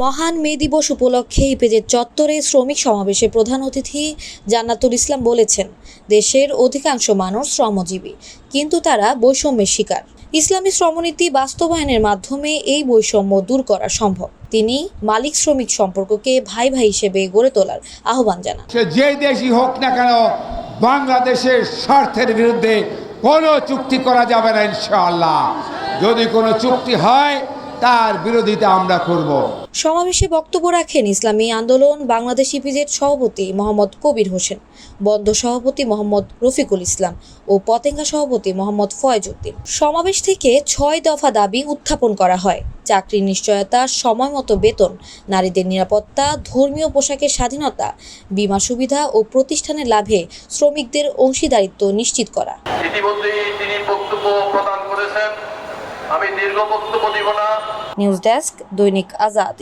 মহান মে দিবস উপলক্ষে ইপিজেড চত্বরে শ্রমিক সমাবেশে প্রধান অতিথি জান্নাতুল ইসলাম বলেছেন, দেশের অধিকাংশ মানুষ শ্রমজীবী, কিন্তু তারা বৈষম্যের শিকার। ইসলামী শ্রমনীতি বাস্তবায়নের মাধ্যমে এই বৈষম্য দূর করা সম্ভব। তিনি মালিক শ্রমিক সম্পর্ককে ভাই ভাই হিসেবে গড়ে তোলার আহ্বান জানান। সে যে দেশই হোক না কেন, বাংলাদেশের স্বার্থের বিরুদ্ধে কোনো চুক্তি করা যাবে না ইনশাআল্লাহ। যদি কোনো চুক্তি হয় তার বিরোধিতা আমরা করব। সমাবেশে বক্তব্য রাখেন ইসলামী আন্দোলন বাংলাদেশ ইপিজেড সভাপতি মোহাম্মদ কবির হোসেন, বন্ধ সভাপতি মোহাম্মদ রফিকুল ইসলাম ও পতেঙ্গা সভাপতি মোহাম্মদ ফয়েজ উদ্দিন। সমাবেশ থেকে 6 দফা দাবি উত্থাপন করা হয়। চাকরির নিশ্চয়তা, সময়মতো বেতন, নারীদের নিরাপত্তা, ধর্মীয় পোশাকের স্বাধীনতা, বীমা সুবিধা ও প্রতিষ্ঠানের লাভে শ্রমিকদের অংশীদারিত্ব নিশ্চিত করা। ইতিমধ্যেই তিনি বক্তব্য প্রদান করেছেন, আমি দীর্ঘ বক্তব্য দিব না। নিউজ ডেস্ক, দৈনিক আজাদ।